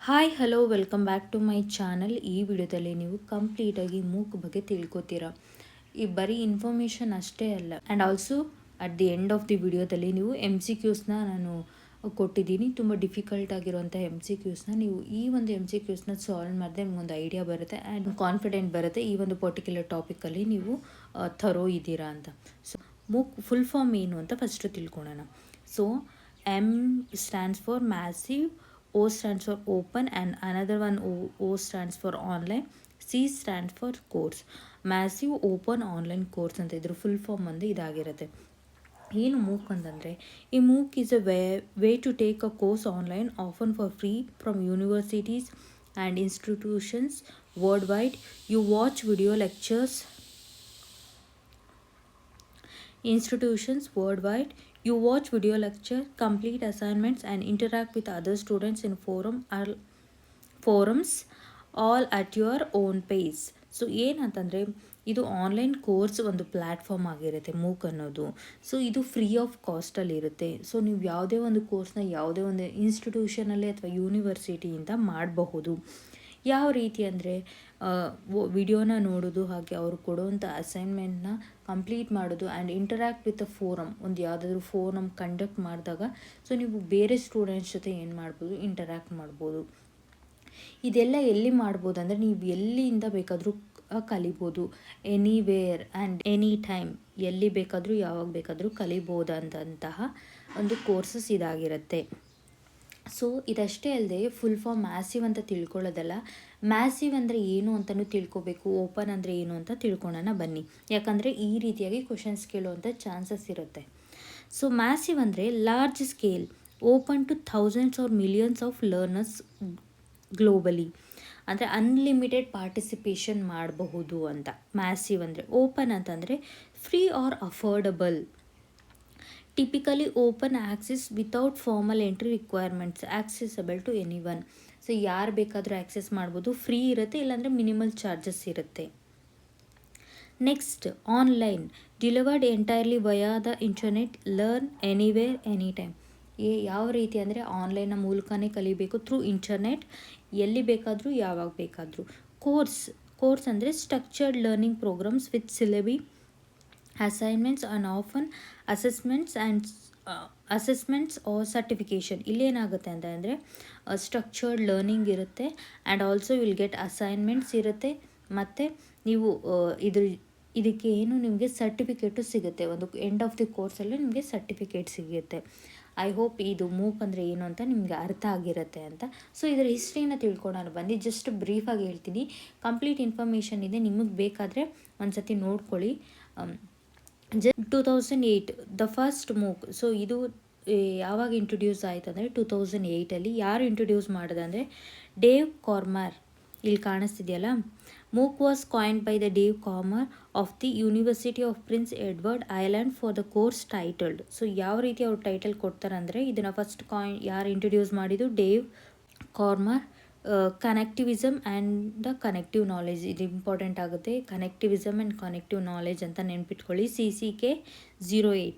Hi hello welcome back to my channel. ಈ ವಿಡಿಯೋದಲ್ಲಿ ನೀವು ಕಂಪ್ಲೀಟಾಗಿ ಮೂಕ್ ಬಗ್ಗೆ ತಿಳ್ಕೊತೀರಾ. ಈ ಬರೀ ಇನ್ಫಾರ್ಮೇಷನ್ ಅಷ್ಟೇ ಅಲ್ಲ, and also at the end of the ವಿಡಿಯೋದಲ್ಲಿ ನೀವು MCQsನ ನಾನು ಕೊಟ್ಟಿದ್ದೀನಿ. ತುಂಬ ಡಿಫಿಕಲ್ಟ್ ಆಗಿರುವಂಥ MCQsನ ನೀವು ಈ ಒಂದು MCQsನ ಸಾಲ್ವ್ ಮಾಡಿದ್ರೆ ನಿಮಗೊಂದು ಐಡಿಯಾ ಬರುತ್ತೆ ಆ್ಯಂಡ್ ಕಾನ್ಫಿಡೆಂಟ್ ಬರುತ್ತೆ ಈ ಒಂದು ಪರ್ಟಿಕ್ಯುಲರ್ ಟಾಪಿಕಲ್ಲಿ ನೀವು ಥರೋ ಇದ್ದೀರಾ ಅಂತ. ಸೊ ಮೂಕ್ ಫುಲ್ ಫಾರ್ಮ್ ಏನು ಅಂತ ಫಸ್ಟು ತಿಳ್ಕೊಳ್ಳೋಣ. So M stands for massive, O stands for open, and another one O stands for online, C stands for course. Massive open online course ಅಂತ ಇದ್ರ full form ಒಂದು ಇದಾಗಿರುತ್ತೆ. ಏನು MOOC ಅಂತಂದರೆ, ಈ MOOC is a way to take a course online often for free from universities and institutions worldwide. You watch video lectures institutions worldwide. You watch video lecture, complete assignments, and interact with other students in forums all at your own pace. So ಏನಂತಂದರೆ, ಇದು online course ಒಂದು platform ಆಗಿರುತ್ತೆ MOOC ಅನ್ನೋದು. So ಇದು free of ಕಾಸ್ಟಲ್ಲಿ ಇರುತ್ತೆ. So ನೀವು ಯಾವುದೇ ಒಂದು ಕೋರ್ಸ್ನ ಯಾವುದೇ ಒಂದು ಇನ್ಸ್ಟಿಟ್ಯೂಷನಲ್ಲಿ ಅಥವಾ ಯೂನಿವರ್ಸಿಟಿಯಿಂದ ಮಾಡಬಹುದು. ಯಾವ ರೀತಿ ಅಂದರೆ, ವಿಡಿಯೋನ ನೋಡೋದು, ಹಾಗೆ ಅವರು ಕೊಡುವಂಥ ಅಸೈನ್ಮೆಂಟ್ನ ಕಂಪ್ಲೀಟ್ ಮಾಡೋದು and interact with a forum. ಒಂದು ಯಾವುದಾದ್ರೂ ಫೋರಮ್ ಕಂಡಕ್ಟ್ ಮಾಡಿದಾಗ ಸೊ ನೀವು ಬೇರೆ ಸ್ಟೂಡೆಂಟ್ಸ್ ಜೊತೆ ಏನು ಮಾಡ್ಬೋದು, ಇಂಟರ್ಯಾಕ್ಟ್ ಮಾಡ್ಬೋದು. ಇದೆಲ್ಲ ಎಲ್ಲಿ ಮಾಡ್ಬೋದು ಅಂದರೆ, ನೀವು ಎಲ್ಲಿಂದ ಬೇಕಾದರೂ ಕಲಿಬೋದು. ಎನಿವೇರ್ ಆ್ಯಂಡ್ ಎನಿ ಟೈಮ್, ಎಲ್ಲಿ ಬೇಕಾದರೂ ಯಾವಾಗ ಬೇಕಾದರೂ ಕಲಿಬೋದಂತಹ ಒಂದು ಕೋರ್ಸಸ್ ಇದಾಗಿರುತ್ತೆ. ಸೊ ಇದಷ್ಟೇ ಅಲ್ಲದೆ ಫುಲ್ ಫಾರ್ಮ್ ಮ್ಯಾಸಿವ್ ಅಂತ ತಿಳ್ಕೊಳ್ಳೋದಲ್ಲ, ಮ್ಯಾಸಿವ್ ಅಂದರೆ ಏನು ಅಂತಲೂ ತಿಳ್ಕೊಬೇಕು, ಓಪನ್ ಅಂದರೆ ಏನು ಅಂತ ತಿಳ್ಕೊಳ್ಳೋಣ ಬನ್ನಿ. ಯಾಕಂದರೆ ಈ ರೀತಿಯಾಗಿ ಕ್ವಶನ್ಸ್ ಕೇಳುವಂಥ ಚಾನ್ಸಸ್ ಇರುತ್ತೆ. ಸೊ ಮ್ಯಾಸಿವ್ ಅಂದರೆ large scale, open to thousands or millions of learners globally. ಅಂದರೆ ಅನ್ಲಿಮಿಟೆಡ್ ಪಾರ್ಟಿಸಿಪೇಷನ್ ಮಾಡಬಹುದು ಅಂತ ಮ್ಯಾಸಿವ್ ಅಂದರೆ. ಓಪನ್ ಅಂತಂದರೆ free or affordable, typically open access without formal entry requirements, accessible to anyone. So ಯಾರು ಬೇಕಾದರೂ access ಮಾಡ್ಬೋದು, free ಇರುತ್ತೆ, ಇಲ್ಲಾಂದರೆ ಮಿನಿಮಲ್ ಚಾರ್ಜಸ್ ಇರುತ್ತೆ. Next online, delivered entirely via the internet, learn anywhere any time. ಯಾವ ರೀತಿ ಅಂದರೆ ಆನ್ಲೈನ್ನ ಮೂಲಕನೇ ಕಲಿಬೇಕು, ಥ್ರೂ ಇಂಟರ್ನೆಟ್, ಎಲ್ಲಿ ಬೇಕಾದರೂ ಯಾವಾಗ ಬೇಕಾದರೂ. ಕೋರ್ಸ್ ಅಂದರೆ structured learning programmes with syllabi, assignments and often assessments or certification. ಇಲ್ಲೇನಾಗುತ್ತೆ ಅಂತಂದರೆ ಸ್ಟ್ರಕ್ಚರ್ಡ್ ಲರ್ನಿಂಗ್ ಇರುತ್ತೆ and also will get assignments ಇರುತ್ತೆ, ಮತ್ತು ನೀವು ಇದಕ್ಕೆ ಏನು ನಿಮಗೆ ಸರ್ಟಿಫಿಕೇಟು ಸಿಗುತ್ತೆ. ಒಂದು ಎಂಡ್ ಆಫ್ ದಿ ಕೋರ್ಸಲ್ಲಿ ನಿಮಗೆ ಸರ್ಟಿಫಿಕೇಟ್ ಸಿಗುತ್ತೆ. ಐ ಹೋಪ್ ಇದು ಮೂಕ್ ಅಂದರೆ ಏನು ಅಂತ ನಿಮಗೆ ಅರ್ಥ ಆಗಿರುತ್ತೆ ಅಂತ. ಸೊ ಇದರ ಹಿಸ್ಟ್ರಿನ ತಿಳ್ಕೊಳ್ಳೋಣ ಬನ್ನಿ. ಜಸ್ಟ್ ಬ್ರೀಫಾಗಿ ಹೇಳ್ತೀನಿ, ಕಂಪ್ಲೀಟ್ ಇನ್ಫಾರ್ಮೇಷನ್ ಇದೆ, ನಿಮಗೆ ಬೇಕಾದರೆ ಒಂದು ಸತಿ ನೋಡ್ಕೊಳ್ಳಿ. 2008 ದ ಫಸ್ಟ್ ಮೂಕ್. ಸೊ ಇದು ಯಾವಾಗ ಇಂಟ್ರೊಡ್ಯೂಸ್ ಆಯಿತು ಅಂದರೆ 2008ಅಲ್ಲಿ. ಯಾರು ಇಂಟ್ರೊಡ್ಯೂಸ್ ಮಾಡಿದೆ ಅಂದರೆ ಡೇವ್ ಕಾರ್ಮರ್. ಇಲ್ಲಿ ಕಾಣಿಸ್ತಿದೆಯಲ್ಲ, MOOC was coined by the Dave Cormier of the university of Prince Edward Island for the course titled. So ಯಾವ ರೀತಿ ಅವ್ರು ಟೈಟಲ್ ಕೊಡ್ತಾರೆ ಅಂದರೆ, ಇದನ್ನು ಫಸ್ಟ್ ಯಾರು ಇಂಟ್ರೊಡ್ಯೂಸ್ ಮಾಡಿದ್ದು, Dave Cormier. Connectivism and the connective knowledge, ಇದು ಇಂಪಾರ್ಟೆಂಟ್ ಆಗುತ್ತೆ. ಕನೆಕ್ಟಿವಿಸಮ್ ಆ್ಯಂಡ್ ಕನೆಕ್ಟಿವ್ ನಾಲೆಜ್ ಅಂತ ನೆನ್ಪಿಟ್ಕೊಳ್ಳಿ. CCK08.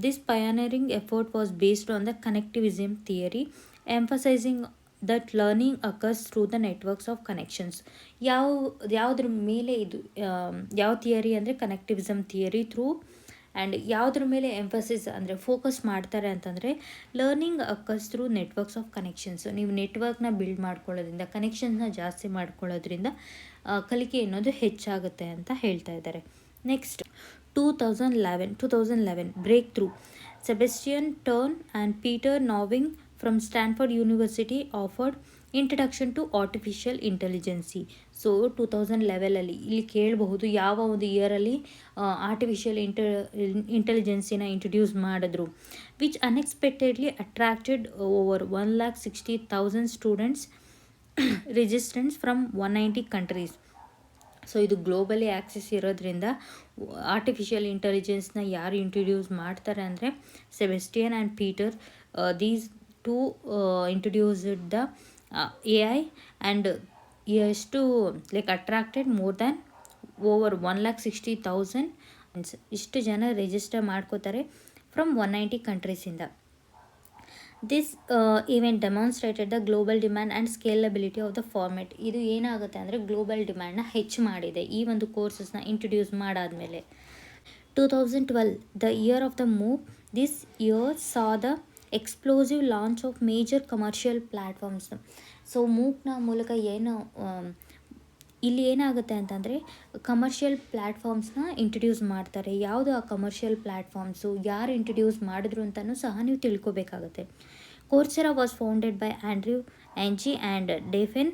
This pioneering effort was based on the connectivism theory, emphasizing that learning occurs through the networks of connections. ಯಾವುದ್ರ ಮೇಲೆ ಇದು, ಯಾವ theory ಅಂದರೆ ಕನೆಕ್ಟಿವಿಸಮ್ theory through. And ಯಾವುದ್ರ ಮೇಲೆ ಎಂಫಸಿಸ್ ಅಂದರೆ ಫೋಕಸ್ ಮಾಡ್ತಾರೆ ಅಂತಂದರೆ, learning occurs through networks of connections. ನೀವು ನೆಟ್ವರ್ಕ್ನ ಬಿಲ್ಡ್ ಮಾಡ್ಕೊಳ್ಳೋದ್ರಿಂದ, ಕನೆಕ್ಷನ್ಸ್ನ ಜಾಸ್ತಿ ಮಾಡ್ಕೊಳ್ಳೋದ್ರಿಂದ ಕಲಿಕೆ ಅನ್ನೋದು ಹೆಚ್ಚಾಗುತ್ತೆ ಅಂತ ಹೇಳ್ತಾ ಇದ್ದಾರೆ. Next 2011 breakthrough. Sebastian Thrun and Peter Norvig from Stanford university offered introduction to artificial intelligence. So 2011ಅಲ್ಲಿ ಇಲ್ಲಿ ಕೇಳಬಹುದು ಯಾವ ಒಂದು ಇಯರಲ್ಲಿ ಆರ್ಟಿಫಿಷಿಯಲ್ ಇಂಟೆಲಿಜೆನ್ಸಿನ ಇಂಟ್ರೊಡ್ಯೂಸ್ ಮಾಡಿದ್ರು. Which unexpectedly attracted over 160,000 students registrants from 190 countries. So ಇದು ಗ್ಲೋಬಲಿ ಆ್ಯಕ್ಸೆಸ್ ಇರೋದ್ರಿಂದ ಆರ್ಟಿಫಿಷಿಯಲ್ ಇಂಟೆಲಿಜೆನ್ಸ್ನ ಯಾರು ಇಂಟ್ರೊಡ್ಯೂಸ್ ಮಾಡ್ತಾರೆ ಅಂದರೆ Sebastian and Peter. These two introduced the AI and ಎಷ್ಟು ಅಟ್ರಾಕ್ಟೆಡ್ ಮೋರ್ ದ್ಯಾನ್ ಓವರ್ 160,000 ಇಷ್ಟು ಜನ ರಿಜಿಸ್ಟರ್ ಮಾಡ್ಕೋತಾರೆ ಫ್ರಮ್ 190 ಕಂಟ್ರೀಸಿಂದ. This event demonstrated the global demand and scalability of the format. ಇದು ಏನಾಗುತ್ತೆ ಅಂದರೆ ಗ್ಲೋಬಲ್ ಡಿಮ್ಯಾಂಡ್ನ ಹೆಚ್ಚು ಮಾಡಿದೆ ಈ ಒಂದು ಕೋರ್ಸಸ್ನ ಇಂಟ್ರೊಡ್ಯೂಸ್ ಮಾಡಾದಮೇಲೆ. 2012, the year of the MOOC, this year saw the explosive launch of major commercial platforms. So ಮೂಕ್ನ ಮೂಲಕ ಏನು ಇಲ್ಲಿ ಏನಾಗುತ್ತೆ ಅಂತಂದರೆ ಕಮರ್ಷಿಯಲ್ ಪ್ಲ್ಯಾಟ್ಫಾರ್ಮ್ಸ್ನ ಇಂಟ್ರಡ್ಯೂಸ್ ಮಾಡ್ತಾರೆ. ಯಾವುದು ಆ ಕಮರ್ಷಿಯಲ್ ಪ್ಲ್ಯಾಟ್ಫಾರ್ಮ್ಸು, ಯಾರು ಇಂಟ್ರಡ್ಯೂಸ್ ಮಾಡಿದ್ರು ಅಂತಲೂ ಸಹ ನೀವು ತಿಳ್ಕೊಬೇಕಾಗತ್ತೆ. Coursera was founded by Andrew Ng and Stephen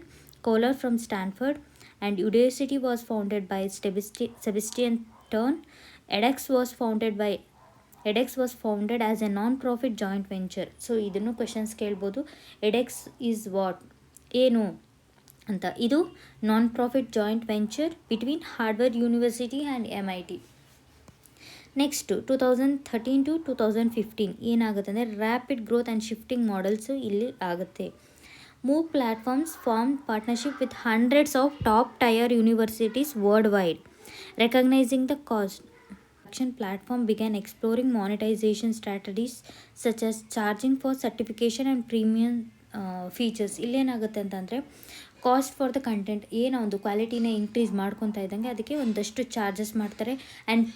Kohler from Stanford, and Udacity was founded by Sebastian Stern. edX was founded as a non-profit joint venture. So ಇದನ್ನು questions ಕೇಳ್ಬೋದು. ಎಡೆಕ್ಸ್ is what, ಏನು ಅಂತ. ಇದು non profit joint venture between Harvard university and MIT. Next 2013 to 2015 ಏನಾಗುತ್ತೆ ಅಂದರೆ rapid growth and shifting models ಇಲ್ಲಿ ಆಗುತ್ತೆ. MOOC platforms formed partnership with hundreds of top tier universities worldwide. Recognizing the cost, action platform began exploring monetization strategies such as charging for certification and premium features. ಇಲ್ಲೇನಾಗುತ್ತೆ ಅಂತಂದರೆ cost for the content, ಏನೋ ಒಂದು ಕ್ವಾಲಿಟಿನ increase ಮಾಡ್ಕೊತಾ ಇದ್ದಂಗೆ ಅದಕ್ಕೆ ಒಂದಷ್ಟು charges ಮಾಡ್ತಾರೆ. And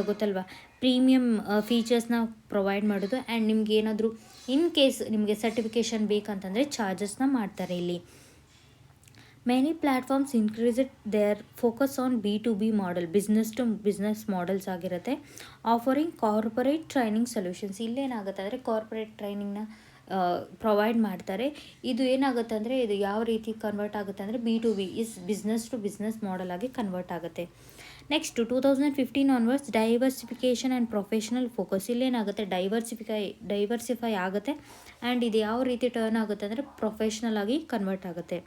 ಗೊತ್ತಲ್ವಾ, premium ಫೀಚರ್ಸ್ನ provide ಮಾಡೋದು. ಆ್ಯಂಡ್ ನಿಮ್ಗೆ ಏನಾದರೂ ಇನ್ ಕೇಸ್ ನಿಮಗೆ ಸರ್ಟಿಫಿಕೇಷನ್ ಬೇಕಂತಂದರೆ ಚಾರ್ಜಸ್ನ ಮಾಡ್ತಾರೆ ಇಲ್ಲಿ. Many platforms increased their focus on B2B model, business to business models ಆಗಿರುತ್ತೆ. ಆಫರಿಂಗ್ ಕಾರ್ಪೊರೇಟ್ ಟ್ರೈನಿಂಗ್ ಸೊಲ್ಯೂಷನ್ಸ್, ಇಲ್ಲೇನಾಗುತ್ತೆ ಅಂದರೆ ಕಾರ್ಪೊರೇಟ್ ಟ್ರೈನಿಂಗ್ನ ಪ್ರೊವೈಡ್ ಮಾಡ್ತಾರೆ. ಇದು ಏನಾಗುತ್ತೆ ಅಂದರೆ ಇದು ಯಾವ ರೀತಿ ಕನ್ವರ್ಟ್ ಆಗುತ್ತೆ ಅಂದರೆ B2B is business to business model ಆಗಿ ಕನ್ವರ್ಟ್ ಆಗುತ್ತೆ. Next 2015 onwards diversification and professional focus, ಇಲ್ಲೇನಾಗುತ್ತೆ ಡೈವರ್ಸಿಫೈ ಆಗುತ್ತೆ. ಆ್ಯಂಡ್ ಇದು ಯಾವ ರೀತಿ ಟರ್ನ್ ಆಗುತ್ತೆ ಅಂದರೆ ಪ್ರೊಫೆಷ್ನಲ್ ಆಗಿ ಕನ್ವರ್ಟ್ ಆಗುತ್ತೆ.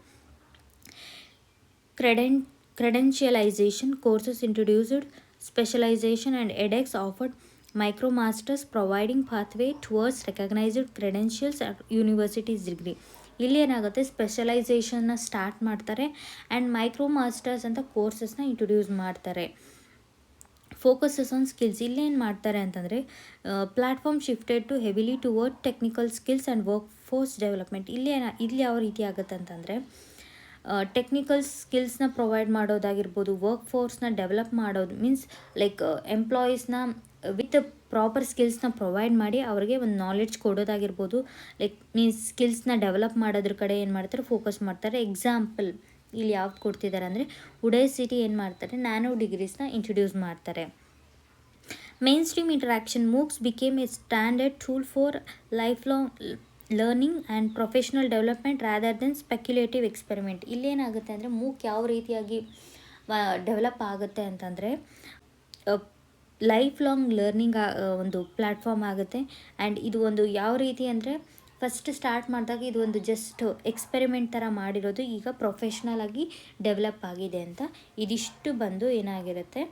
Credentialization courses introduced specialization, and edX offered micro masters providing pathway towards recognized credentials at university's degree. ಇಲ್ಲಿ ಏನಾಗುತ್ತೆ ಸ್ಪೆಷಲೈಸೇಷನ್ನ ಸ್ಟಾರ್ಟ್ ಮಾಡ್ತಾರೆ ಆ್ಯಂಡ್ ಮೈಕ್ರೋ ಮಾಸ್ಟರ್ಸ್ ಅಂತ ಕೋರ್ಸಸ್ನ ಇಂಟ್ರೊಡ್ಯೂಸ್ ಮಾಡ್ತಾರೆ. ಫೋಕಸಸ್ ಆನ್ ಸ್ಕಿಲ್ಸ್, ಇಲ್ಲೇನು ಮಾಡ್ತಾರೆ ಅಂತಂದರೆ platform shifted to heavily toward technical skills and workforce development. ಇಲ್ಲಿ ಯಾವ ರೀತಿ ಆಗುತ್ತೆ ಅಂತಂದರೆ ಟೆಕ್ನಿಕಲ್ ಸ್ಕಿಲ್ಸ್ನ ಪ್ರೊವೈಡ್ ಮಾಡೋದಾಗಿರ್ಬೋದು, ವರ್ಕ್ ಫೋರ್ಸ್ನ ಡೆವಲಪ್ ಮಾಡೋದು, ಮೀನ್ಸ್ ಲೈಕ್ ಎಂಪ್ಲಾಯೀಸ್ನ ವಿತ್ ಪ್ರಾಪರ್ ಸ್ಕಿಲ್ಸ್ನ ಪ್ರೊವೈಡ್ ಮಾಡಿ ಅವ್ರಿಗೆ ಒಂದು ನಾಲೆಡ್ಜ್ ಕೊಡೋದಾಗಿರ್ಬೋದು. ಲೈಕ್ ಮೀನ್ಸ್ ಸ್ಕಿಲ್ಸ್ನ ಡೆವಲಪ್ ಮಾಡೋದ್ರ ಕಡೆ ಏನು ಮಾಡ್ತಾರೆ, ಫೋಕಸ್ ಮಾಡ್ತಾರೆ. ಎಕ್ಸಾಂಪಲ್ ಇಲ್ಲಿ ಯಾವ್ದು ಕೊಡ್ತಿದ್ದಾರೆ ಅಂದರೆ ಉಡೇಸಿಟಿ ಏನು ಮಾಡ್ತಾರೆ, ನ್ಯಾನೋ ಡಿಗ್ರೀಸ್ನ ಇಂಟ್ರೊಡ್ಯೂಸ್ ಮಾಡ್ತಾರೆ. Mainstream interaction, MOOCs became a standard tool for lifelong learning and professional development rather than speculative experiment. ಇಲ್ಲೇನಾಗುತ್ತೆ ಅಂದರೆ ಮೂಕ್ ಯಾವ ರೀತಿಯಾಗಿ ಡೆವಲಪ್ ಆಗುತ್ತೆ ಅಂತಂದರೆ ಲೈಫ್ ಲಾಂಗ್ ಲರ್ನಿಂಗ್ ಒಂದು ಪ್ಲ್ಯಾಟ್ಫಾರ್ಮ್ ಆಗುತ್ತೆ. ಆ್ಯಂಡ್ ಇದು ಒಂದು ಯಾವ ರೀತಿ ಅಂದರೆ ಫಸ್ಟ್ ಸ್ಟಾರ್ಟ್ ಮಾಡಿದಾಗ ಇದು ಒಂದು ಜಸ್ಟ್ ಎಕ್ಸ್ಪೆರಿಮೆಂಟ್ ಥರ ಮಾಡಿರೋದು, ಈಗ ಪ್ರೊಫೆಷ್ನಲ್ ಆಗಿ ಡೆವಲಪ್ ಆಗಿದೆ ಅಂತ. ಇದಿಷ್ಟು ಬಂದು ಏನಾಗಿರುತ್ತೆ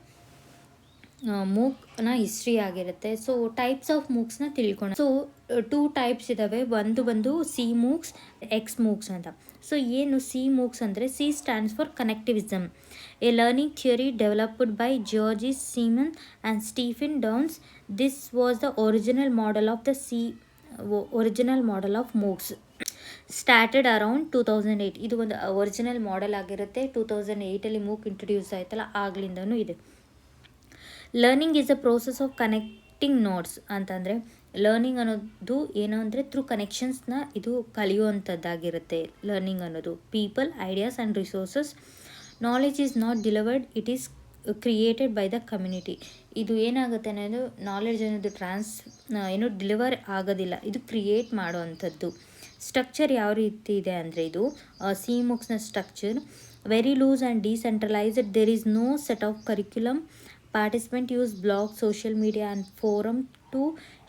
ಮೂಕ್ನ ಹಿಸ್ಟ್ರಿ ಆಗಿರುತ್ತೆ. ಸೊ ಟೈಪ್ಸ್ ಆಫ್ ಮೂಕ್ಸ್ನ ತಿಳ್ಕೊಳ್ಳೋಣ. ಸೊ 2 ಟೈಪ್ಸ್ ಇದ್ದಾವೆ. ಒಂದು ಬಂದು ಸಿ ಮೂಕ್ಸ್, ಎಕ್ಸ್ ಮೂಕ್ಸ್ ಅಂತ. ಸೊ ಏನು ಸಿ ಮೂಕ್ಸ್ ಅಂದರೆ, C stands for connectivism, a learning theory developed by George Siemens and Stephen Downes. This was the original model of MOOCs. Started around 2008. ಇದು ಒಂದು original model ಆಗಿರುತ್ತೆ. 2008 MOOC introduce ಆಯ್ತಲ್ಲ ಆಗ್ಲಿಂದನೂ ಇದೆ. Learning is a process of connecting notes ಅಂತಂದರೆ learning ಅನ್ನೋದು ಏನು ಅಂದರೆ through ಕನೆಕ್ಷನ್ಸ್ನ ಇದು ಕಲಿಯುವಂಥದ್ದಾಗಿರುತ್ತೆ. ಲರ್ನಿಂಗ್ ಅನ್ನೋದು people, ideas and resources. Knowledge is not delivered, it is created by the community. ಇದು ಏನಾಗುತ್ತೆ ಅನ್ನೋದು ನಾಲೆಡ್ಜ್ ಅನ್ನೋದು ಡಿಲಿವರ್ ಆಗೋದಿಲ್ಲ, ಇದು ಕ್ರಿಯೇಟ್ ಮಾಡೋವಂಥದ್ದು. ಸ್ಟ್ರಕ್ಚರ್ ಯಾವ ರೀತಿ ಇದೆ ಅಂದರೆ ಇದು ಸಿ ಮೂಕ್ಸ್ನ structure very loose and decentralised. There is no set of curriculum. Participant use blog, social media and forum to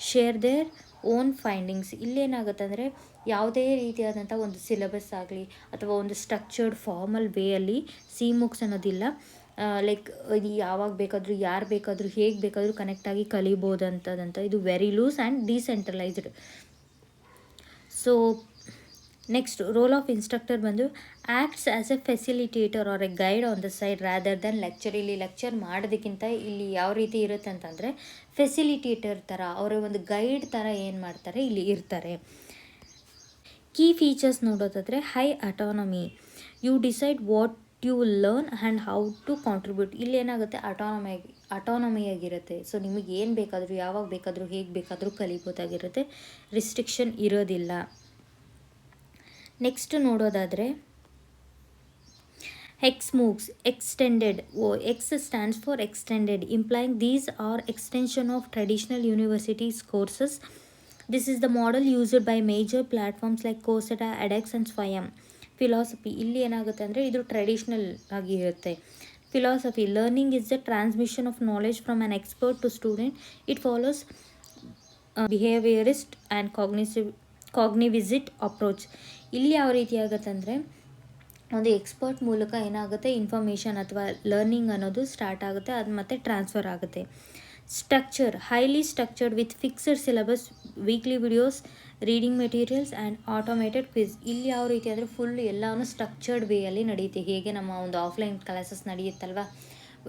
share their own findings. ಇಲ್ಲೇನಾಗುತ್ತೆ ಅಂದರೆ ಯಾವುದೇ ರೀತಿಯಾದಂಥ ಒಂದು ಸಿಲೆಬಸ್ ಆಗಲಿ ಅಥವಾ ಒಂದು ಸ್ಟ್ರಕ್ಚರ್ಡ್ ಫಾರ್ಮಲ್ ವೇಯಲ್ಲಿ ಸಿ ಮೂಕ್ಸ್ ಅನ್ನೋದಿಲ್ಲ. ಲೈಕ್ ಇದು ಯಾವಾಗ ಬೇಕಾದರೂ ಯಾರು ಬೇಕಾದರೂ ಹೇಗೆ ಬೇಕಾದರೂ ಕನೆಕ್ಟಾಗಿ ಕಲಿಬೋದಂಥದ್ದಂಥ ಇದು very loose and decentralised. So next role of instructor ಬಂದು acts as a facilitator or a guide on the side rather than lecture. ಇಲ್ಲಿ ಲೆಕ್ಚರ್ ಮಾಡೋದಕ್ಕಿಂತ ಇಲ್ಲಿ ಯಾವ ರೀತಿ ಇರುತ್ತೆ ಅಂತಂದರೆ ಫೆಸಿಲಿಟೇಟರ್ ಥರ, ಅವರ ಒಂದು ಗೈಡ್ ಥರ ಏನು ಮಾಡ್ತಾರೆ ಇಲ್ಲಿ ಇರ್ತಾರೆ. ಕೀ ಫೀಚರ್ಸ್ ನೋಡೋದಾದರೆ high autonomy, you decide what you learn and how to contribute. ಇಲ್ಲಿ ಏನಾಗುತ್ತೆ, ಅಟಾನಮಿಯಾಗಿರುತ್ತೆ. ಸೊ ನಿಮಗೆ ಏನು ಬೇಕಾದರೂ, ಯಾವಾಗ ಬೇಕಾದರೂ, ಹೇಗೆ ಬೇಕಾದರೂ ಕಲಿಬೋದಾಗಿರುತ್ತೆ, ರಿಸ್ಟ್ರಿಕ್ಷನ್ ಇರೋದಿಲ್ಲ. ನೆಕ್ಸ್ಟ್ ನೋಡೋದಾದರೆ XMOOCs, extended. X stands for extended, implying these are extension of traditional universities courses. This is the model used by major platforms like Coursera, edX and Swayam. Philosophy, ಇಲ್ಲಿ ಏನಾಗುತ್ತೆ ಅಂದರೆ ಇದು ಟ್ರೆಡಿಷ್ನಲ್ ಆಗಿರುತ್ತೆ. Philosophy, learning is the transmission of knowledge from an expert to student. It follows behaviourist and cognitivist approach. ಇಲ್ಲಿ ಯಾವ ರೀತಿ ಆಗುತ್ತೆ ಅಂದರೆ ಒಂದು ಎಕ್ಸ್ಪರ್ಟ್ ಮೂಲಕ ಏನಾಗುತ್ತೆ, ಇನ್ಫಾರ್ಮೇಷನ್ ಅಥವಾ ಲರ್ನಿಂಗ್ ಅನ್ನೋದು ಸ್ಟಾರ್ಟ್ ಆಗುತ್ತೆ, ಅದು ಮತ್ತೆ ಟ್ರಾನ್ಸ್ಫರ್ ಆಗುತ್ತೆ. Structure, highly structured with fixed syllabus, weekly videos, reading materials and automated quiz. ಇಲ್ಲಿ ಯಾವ ರೀತಿ ಅಂದರೆ ಫುಲ್ ಎಲ್ಲವೂ ಸ್ಟ್ರಕ್ಚರ್ಡ್ ವೇಯಲ್ಲಿ ನಡೆಯುತ್ತೆ. ಹೇಗೆ ನಮ್ಮ ಒಂದು ಆಫ್ಲೈನ್ ಕ್ಲಾಸಸ್ ನಡೆಯುತ್ತಲ್ವ,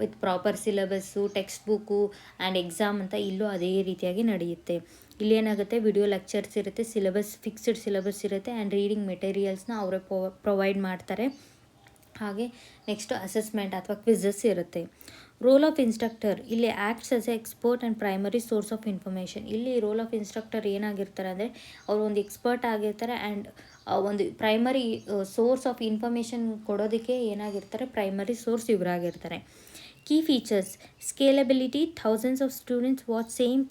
with proper syllabus, textbook and exam ಅಂತ, ಇಲ್ಲೂ ಅದೇ ರೀತಿಯಾಗಿ ನಡೆಯುತ್ತೆ. ಇಲ್ಲೇನಾಗುತ್ತೆ, ವಿಡಿಯೋ ಲೆಕ್ಚರ್ಸ್ ಇರುತ್ತೆ, ಸಿಲೆಬಸ್ ಫಿಕ್ಸ್ಡ್ ಸಿಲೆಬಸ್ ಇರುತ್ತೆ ಆ್ಯಂಡ್ ರೀಡಿಂಗ್ ಮೆಟೀರಿಯಲ್ಸ್ನ ಅವರೇ ಪ್ರೊವೈಡ್ ಮಾಡ್ತಾರೆ. ಹಾಗೆ ನೆಕ್ಸ್ಟು ಅಸೆಸ್ಮೆಂಟ್ ಅಥವಾ ಕ್ವಿಝಸ್ ಇರುತ್ತೆ. ರೋಲ್ ಆಫ್ ಇನ್ಸ್ಟ್ರಕ್ಟರ್, ಇಲ್ಲಿ acts as a expert and primary source of information. ಇಲ್ಲಿ ರೋಲ್ ಆಫ್ ಇನ್ಸ್ಟ್ರಕ್ಟರ್ ಏನಾಗಿರ್ತಾರೆ ಅಂದರೆ ಅವರು ಒಂದು ಎಕ್ಸ್ಪರ್ಟ್ ಆಗಿರ್ತಾರೆ ಆ್ಯಂಡ್ ಒಂದು ಪ್ರೈಮರಿ ಸೋರ್ಸ್ ಆಫ್ ಇನ್ಫಾರ್ಮೇಷನ್ ಕೊಡೋದಕ್ಕೆ ಏನಾಗಿರ್ತಾರೆ, ಪ್ರೈಮರಿ ಸೋರ್ಸ್ ಇವರಾಗಿರ್ತಾರೆ. Key features, scalability, thousands of students watch same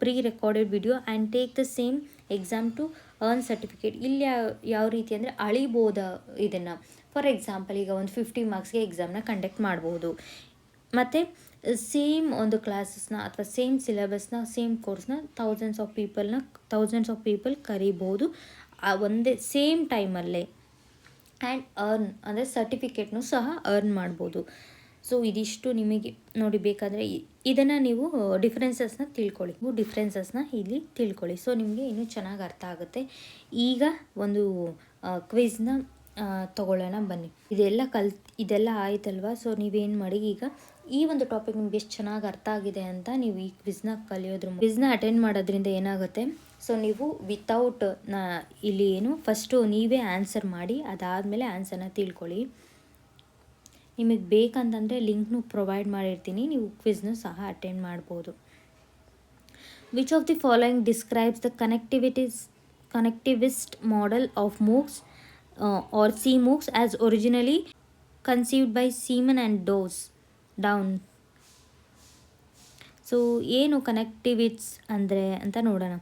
pre-recorded video and take the same exam to earn certificate. ಇಲ್ಲಿ ಯಾವ ರೀತಿ ಅಂದರೆ ಅಳಿಬೋದ ಇದನ್ನು. ಫಾರ್ ಎಕ್ಸಾಂಪಲ್ ಈಗ ಒಂದು 50 ಮಾರ್ಕ್ಸ್ಗೆ ಎಕ್ಸಾಮ್ನ ಕಂಡಕ್ಟ್ ಮಾಡ್ಬೋದು, ಮತ್ತು ಸೇಮ್ ಒಂದು ಕ್ಲಾಸಸ್ನ ಅಥವಾ ಸೇಮ್ ಸಿಲೆಬಸ್ನ, ಸೇಮ್ ಕೋರ್ಸ್ನ ಥೌಸಂಡ್ಸ್ ಆಫ್ ಪೀಪಲ್ ಕರಿಬೋದು ಒಂದೇ ಸೇಮ್ ಟೈಮಲ್ಲೇ. ಆ್ಯಂಡ್ ಅರ್ನ್ ಅಂದರೆ ಸರ್ಟಿಫಿಕೇಟ್ನೂ ಸಹ ಅರ್ನ್ ಮಾಡ್ಬೋದು. ಸೊ ಇದಿಷ್ಟು ನಿಮಗೆ ನೋಡಿ, ಬೇಕಾದರೆ ಇದನ್ನು ನೀವು ಡಿಫ್ರೆನ್ಸಸ್ನ ಇಲ್ಲಿ ತಿಳ್ಕೊಳ್ಳಿ. ಸೊ ನಿಮಗೆ ಇನ್ನೂ ಚೆನ್ನಾಗಿ ಅರ್ಥ ಆಗುತ್ತೆ. ಈಗ ಒಂದು ಕ್ವಿಜ್ನ ತಗೊಳ್ಳೋಣ ಬನ್ನಿ. ಇದೆಲ್ಲ ಆಯ್ತಲ್ವ. ಸೊ ನೀವೇನು ಮಾಡಿ, ಈಗ ಈ ಒಂದು ಟಾಪಿಕ್ ನಿಮ್ಗೆ ಎಷ್ಟು ಚೆನ್ನಾಗಿ ಅರ್ಥ ಆಗಿದೆ ಅಂತ ನೀವು ಈ ಕ್ವಿಜ್ನ ಅಟೆಂಡ್ ಮಾಡೋದ್ರಿಂದ ಏನಾಗುತ್ತೆ, ಸೊ ನೀವು ವಿತೌಟ್ ಇಲ್ಲಿ ಫಸ್ಟು ನೀವೇ ಆನ್ಸರ್ ಮಾಡಿ, ಅದಾದಮೇಲೆ ಆನ್ಸರ್ನ ತಿಳ್ಕೊಳ್ಳಿ. ನಿಮಗೆ ಬೇಕಂತಂದರೆ ಲಿಂಕ್ನು ಪ್ರೊವೈಡ್ ಮಾಡಿರ್ತೀನಿ, ನೀವು ಕ್ವಿಜ್ನು ಸಹ ಅಟೆಂಡ್ ಮಾಡ್ಬೋದು. Which of the following describes the connectivist model of MOOCs or CMOOCs as originally conceived by Simon and Down. So ಏನು ಕನೆಕ್ಟಿವಿಟ್ಸ್ ಅಂದರೆ ಅಂತ ನೋಡೋಣ.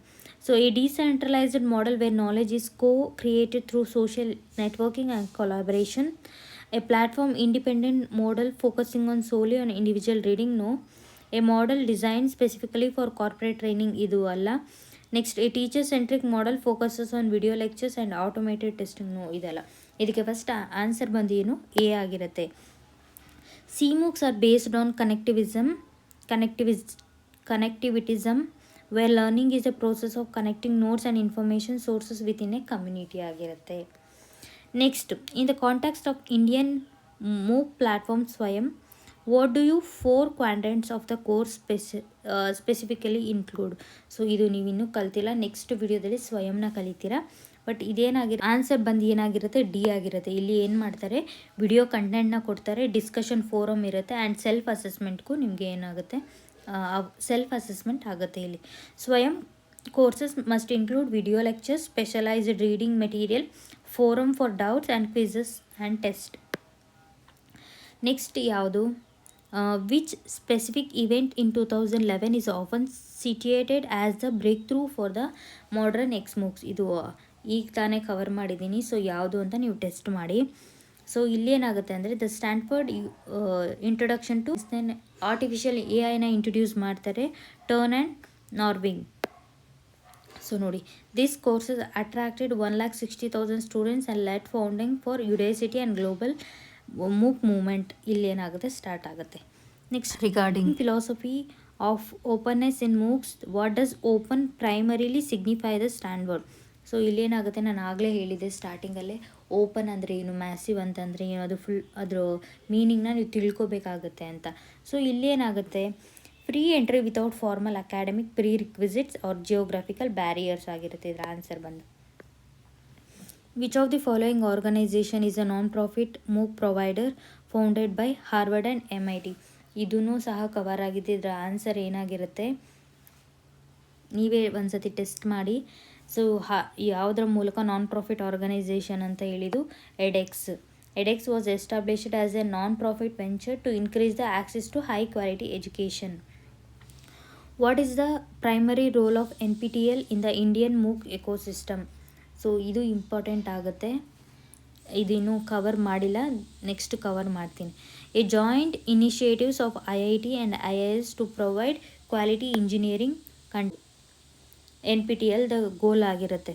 So a decentralised model where knowledge is co-created through social networking and collaboration. A platform independent model focusing on solely on individual reading. No. A model designed specifically for corporate training. Idu alla. Next, a teacher centric model focuses on video lectures and automated testing. No, idalla. Idikke first answer bandi enu A agirutte. CMOOCs are based on connectivitism, where learning is a process of connecting nodes and information sources within a community agirutte. Next, in the context of Indian MOOC platform Swayam, what do you 4 quadrants of the course specifically include? So ಇದು ನೀವಿನ್ನೂ ಕಲ್ತಿಲ್ಲ, next ವಿಡಿಯೋದಲ್ಲಿ ಸ್ವಯಂನ ಕಲಿತೀರಾ. But answer ಬಂದು ಏನಾಗಿರುತ್ತೆ, D ಆಗಿರುತ್ತೆ. ಇಲ್ಲಿ ಏನು ಮಾಡ್ತಾರೆ, ವಿಡಿಯೋ ಕಂಟೆಂಟ್ನ ಕೊಡ್ತಾರೆ, ಡಿಸ್ಕಷನ್ ಫೋರಮ್ ಇರುತ್ತೆ ಆ್ಯಂಡ್ ಸೆಲ್ಫ್ ಅಸೆಸ್ಮೆಂಟ್ಗೂ ನಿಮಗೆ ಏನಾಗುತ್ತೆ, ಸೆಲ್ಫ್ ಅಸೆಸ್ಮೆಂಟ್ ಆಗುತ್ತೆ. ಇಲ್ಲಿ ಸ್ವಯಂ courses must include video lectures, specialized reading material, forum for doubts and quizzes and test. Next ಯಾವುದು, which specific event in 2011 is often cited as the breakthrough for the modern XMOOCs? ಇದು ಈಗ ತಾನೇ cover ಮಾಡಿದ್ದೀನಿ. So ಯಾವುದು ಅಂತ ನೀವು test ಮಾಡಿ. So ಇಲ್ಲೇನಾಗುತ್ತೆ ಅಂದರೆ the Stanford introduction to artificial AI introduce ಮಾಡ್ತಾರೆ, ಟರ್ನ್ ಆ್ಯಂಡ್ ನಾರ್ವಿಂಗ್. ಸೊ ನೋಡಿ, this courses attracted 1,60,000 students and led founding for Udacity and global MOOC movement ಇಲ್ಲೇನಾಗುತ್ತೆ, ಸ್ಟಾರ್ಟ್ ಆಗುತ್ತೆ. Next, regarding philosophy of openness in MOOCs, what does open primarily signify the standard? So ಇಲ್ಲೇನಾಗುತ್ತೆ, ನಾನು ಆಗಲೇ ಹೇಳಿದೆ ಸ್ಟಾರ್ಟಿಂಗಲ್ಲೇ, open ಅಂದರೆ ಏನು, massive ಅಂತಂದರೆ ಏನು, ಅದು ಫುಲ್ ಅದರ ಮೀನಿಂಗ್ನ ನೀವು ತಿಳ್ಕೊಬೇಕಾಗುತ್ತೆ ಅಂತ. ಸೊ ಇಲ್ಲೇನಾಗುತ್ತೆ, free entry without formal academic prerequisites or geographical barriers ಆಗಿರುತ್ತೆ ಇದರ ಆನ್ಸರ್ ಬಂದು. Which of the following organisation is a non profit MOOC provider founded by Harvard and MIT? ಇದೂ ಸಹ ಕವರ್ ಆಗಿದೆ. ಇದರ ಆನ್ಸರ್ ಏನಾಗಿರುತ್ತೆ ನೀವೇ ಒಂದ್ಸತಿ ಟೆಸ್ಟ್ ಮಾಡಿ. ಸೊ ಯಾವುದರ ಮೂಲಕ ನಾನ್ ಪ್ರಾಫಿಟ್ ಆರ್ಗನೈಸೇಷನ್ ಅಂತ ಹೇಳಿದ್ದು edX. EdX was established as a non profit venture to increase the access to high quality education. What is the primary role of NPTEL in the Indian MOOC ecosystem? So ಇದು important ಆಗುತ್ತೆ. ಇದಿನ್ನೂ cover ಮಾಡಿಲ್ಲ, next cover ಮಾಡ್ತೀನಿ. A joint initiatives of IIT and IIS to provide quality engineering NPTEL the goal ಆಗಿರುತ್ತೆ.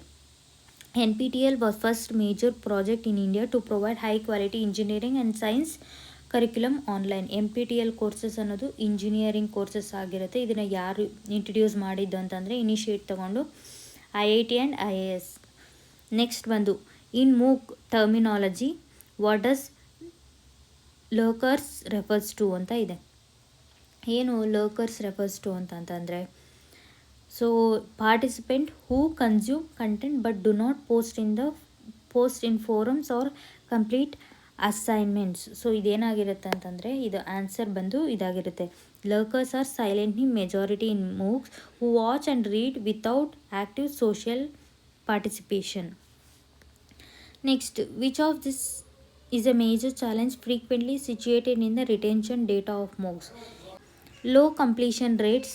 NPTEL was first major project in India to provide high quality engineering and science curriculum online. NPTEL courses ಅನ್ನೋದು engineering courses ಆಗಿರುತ್ತೆ. ಇದನ್ನು ಯಾರು introduce ಮಾಡಿದ್ದು ಅಂತಂದರೆ initiate ತಗೊಂಡು IIT and IIS. Next ಬಂದು in MOOC terminology what does lurkers refers to ಅಂತ ಇದೆ. ಏನು ಲರ್ಕರ್ಸ್ ರೆಫರ್ಸ್ ಟು ಅಂತಂದರೆ so participant who consume content but do not post in forums or complete assignments. So ಇದೇನಾಗಿರುತ್ತೆ ಅಂತಂದರೆ ಇದು answer ಬಂದು ಇದಾಗಿರುತ್ತೆ. Lurkers are silently majority in MOOCs who watch and read without active social participation. Next, which of this is a major challenge frequently situated in the retention data of MOOCs? Low completion rates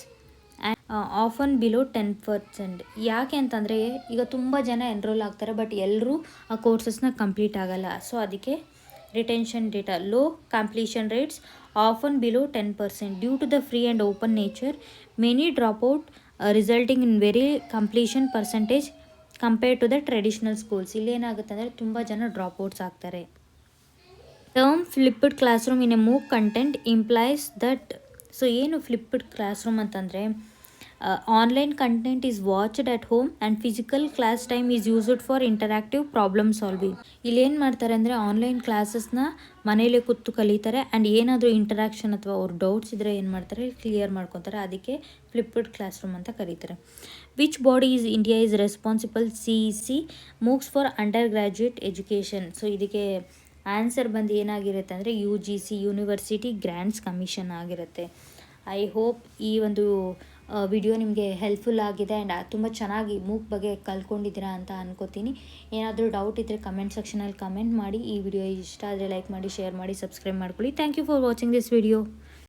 often below 10%. ಯಾಕೆ ಅಂತಂದರೆ ಈಗ ತುಂಬ ಜನ enrol ಆಗ್ತಾರೆ but ಎಲ್ಲರೂ ಆ ಕೋರ್ಸಸ್ನ complete ಆಗಲ್ಲ. ಸೊ ಅದಕ್ಕೆ retention data low completion rates often below 10%. Due to the free and open nature many dropout resulting in very completion percentage compared to the traditional schools. ಇಲ್ಲೇನಾಗುತ್ತೆ ಅಂದರೆ ತುಂಬ ಜನ ಡ್ರಾಪ್ಔಟ್ಸ್ ಆಗ್ತಾರೆ. Term flipped classroom in a MOOC content implies that. So ಏನು flipped classroom ಅಂತಂದರೆ online content is watched at home and physical class time is used for interactive problem solving. ಇಲ್ಲೇನು ಮಾಡ್ತಾರೆ ಅಂದರೆ online ಕ್ಲಾಸಸ್ನ ಮನೇಲಿ ಕೂತು ಕಲಿತಾರೆ and ಏನಾದರೂ interaction ಅಥವಾ ಅವ್ರ ಡೌಟ್ಸ್ ಇದ್ದರೆ ಏನು ಮಾಡ್ತಾರೆ ಕ್ಲಿಯರ್ ಮಾಡ್ಕೊತಾರೆ. ಅದಕ್ಕೆ ಫ್ಲಿಪ್ಡ್ ಕ್ಲಾಸ್ ರೂಮ್ ಅಂತ ಕರೀತಾರೆ. Which body is India is responsible CEC MOOCs for under graduate education? So ಇದಕ್ಕೆ ಆನ್ಸರ್ ಬಂದು ಏನಾಗಿರುತ್ತೆ ಅಂದರೆ UGC ಯೂನಿವರ್ಸಿಟಿ ಗ್ರ್ಯಾಂಟ್ಸ್ ಕಮಿಷನ್ ಆಗಿರುತ್ತೆ. ಐ ಹೋಪ್ ಈ ಒಂದು ವಿಡಿಯೋ ನಿಮಗೆ ಹೆಲ್ಪ್ಫುಲ್ ಆಗಿದೆ ಆ್ಯಂಡ್ ತುಂಬ ಚೆನ್ನಾಗಿ ಮೂಕ್ ಬಗ್ಗೆ ಕಲ್ತ್ಕೊಂಡಿದ್ದೀರಾ ಅಂತ ಅನ್ಕೋತೀನಿ. ಏನಾದರೂ ಡೌಟ್ ಇದ್ದರೆ ಕಮೆಂಟ್ ಸೆಕ್ಷನಲ್ಲಿ ಕಮೆಂಟ್ ಮಾಡಿ. ಈ ವಿಡಿಯೋ ಇಷ್ಟ ಆದರೆ ಲೈಕ್ ಮಾಡಿ, ಶೇರ್ ಮಾಡಿ, ಸಬ್ಸ್ಕ್ರೈಬ್ ಮಾಡ್ಕೊಳ್ಳಿ. Thank you for watching this video.